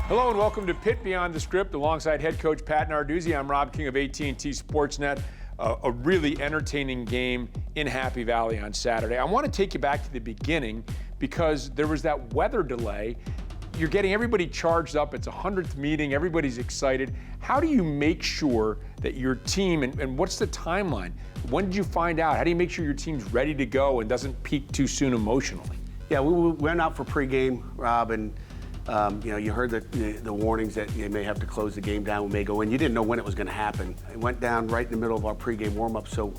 Hello and welcome to Pitt Beyond the Script alongside head coach Pat Narduzzi. I'm Rob King of AT&T Sportsnet. A really entertaining game in Happy Valley on Saturday. I want to take you back to the beginning because there was that weather delay. You're getting everybody charged up. It's a 100th meeting. Everybody's excited. How do you make sure that your team, and what's the timeline? When did you find out? How do you make sure your team's ready to go and doesn't peak too soon emotionally? Yeah, we went out for pregame, Rob, and you heard the warnings that you may have to close the game down. We may go in. You didn't know when it was going to happen. It went down right in the middle of our pregame warm-up, so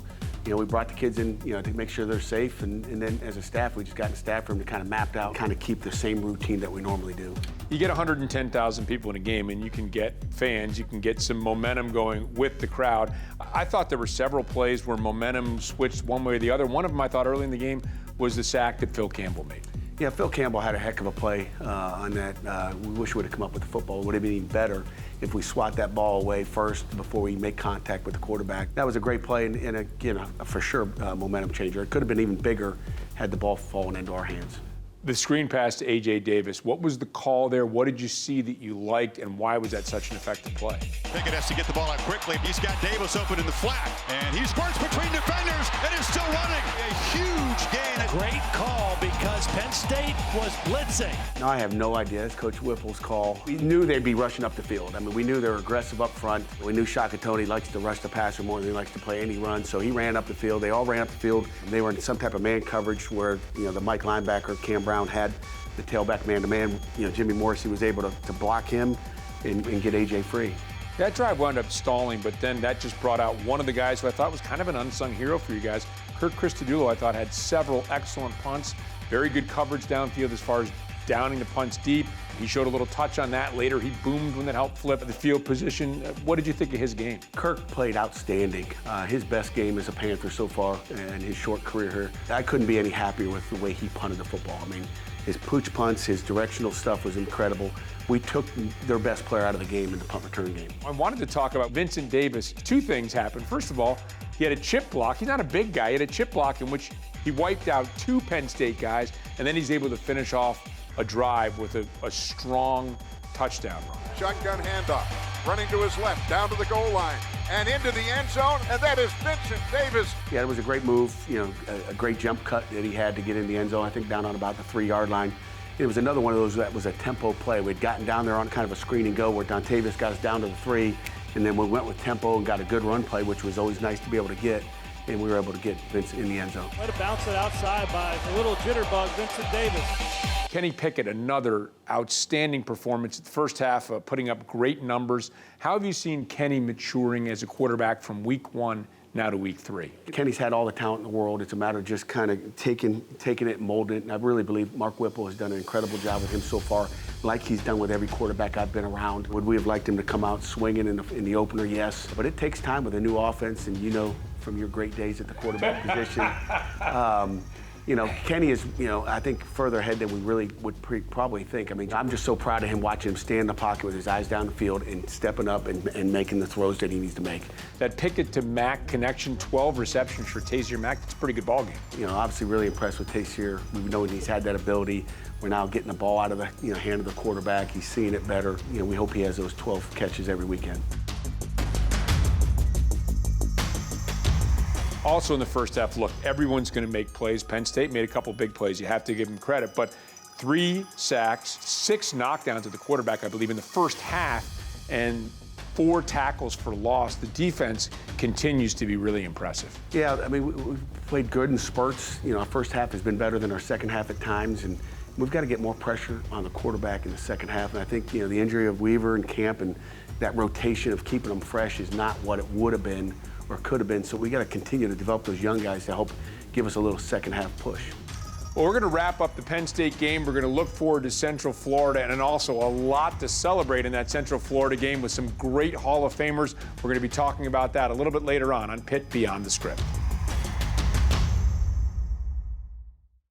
we brought the kids in, to make sure they're safe, and then as a staff, we just got in the staff room to kind of mapped out, kind of keep the same routine that we normally do. You get 110,000 people in a game, and you can get fans, you can get some momentum going with the crowd. I thought there were several plays where momentum switched one way or the other. One of them I thought early in the game was the sack that Phil Campbell made. Yeah, Phil Campbell had a heck of a play on that. We wish we would have come up with the football. It would have been even better if we swat that ball away first before we make contact with the quarterback. That was a great play and again, for sure, momentum changer. It could have been even bigger had the ball fallen into our hands. The screen pass to A.J. Davis, what was the call there? What did you see that you liked, and why was that such an effective play? Pickett has to get the ball out quickly. He's got Davis open in the flat, and he squirts between defenders and is still running. A huge gain. Great call because Penn State was blitzing. No, I have no idea. It's Coach Whipple's call. We knew they'd be rushing up the field. I mean, we knew they were aggressive up front. We knew Shakatoni likes to rush the passer more than he likes to play any run, so he ran up the field. They all ran up the field. They were in some type of man coverage where, the Mike linebacker, Cam Brown, had the tailback man-to-man. Jimmy Morrissey was able to block him and get A.J. free. That drive wound up stalling, but then that just brought out one of the guys who I thought was kind of an unsung hero for you guys. Kirk Christodoulou, I thought, had several excellent punts, very good coverage downfield as far as downing the punts deep. He showed a little touch on that. Later, he boomed when that helped flip the field position. What did you think of his game? Kirk played outstanding. His best game as a Panther so far in his short career here. I couldn't be any happier with the way he punted the football. I mean, his pooch punts, his directional stuff was incredible. We took their best player out of the game in the punt return game. I wanted to talk about Vincent Davis. Two things happened. First of all, he had a chip block. He's not a big guy. He had a chip block in which he wiped out two Penn State guys, and then he's able to finish off a drive with a strong touchdown run. Shotgun handoff, running to his left, down to the goal line, and into the end zone, and that is Vincent Davis. Yeah, it was a great move, a great jump cut that he had to get in the end zone, I think down on about the 3-yard line. It was another one of those that was a tempo play. We'd gotten down there on kind of a screen and go where Dontavius got us down to the 3, and then we went with tempo and got a good run play, which was always nice to be able to get, and we were able to get Vince in the end zone. Way to bounce it outside by a little jitterbug, Vincent Davis. Kenny Pickett, another outstanding performance. The first half, putting up great numbers. How have you seen Kenny maturing as a quarterback from week 1 now to week 3? Kenny's had all the talent in the world. It's a matter of just kind of taking it and molding it. And I really believe Mark Whipple has done an incredible job with him so far, like he's done with every quarterback I've been around. Would we have liked him to come out swinging in the opener? Yes. But it takes time with a new offense, and from your great days at the quarterback position. Kenny is, I think further ahead than we really would probably think. I mean, I'm just so proud of him watching him stay in the pocket with his eyes down the field and stepping up and making the throws that he needs to make. That Pickett to Mack connection, 12 receptions for Taysier Mack, that's a pretty good ball game. Obviously really impressed with Taysier. We know he's had that ability. We're now getting the ball out of the hand of the quarterback. He's seeing it better. We hope he has those 12 catches every weekend. Also in the first half, look, everyone's going to make plays. Penn State made a couple big plays. You have to give them credit. But 3 sacks, 6 knockdowns at the quarterback, I believe, in the first half, and 4 tackles for loss. The defense continues to be really impressive. Yeah, I mean, we've played good in spurts. Our first half has been better than our second half at times, and we've got to get more pressure on the quarterback in the second half. And I think, the injury of Weaver and Camp and that rotation of keeping them fresh is not what it would have been or could have been. So we got to continue to develop those young guys to help give us a little second half push. Well, we're going to wrap up the Penn State game. We're going to look forward to Central Florida, and also a lot to celebrate in that Central Florida game with some great Hall of Famers. We're going to be talking about that a little bit later on Pitt Beyond the Script.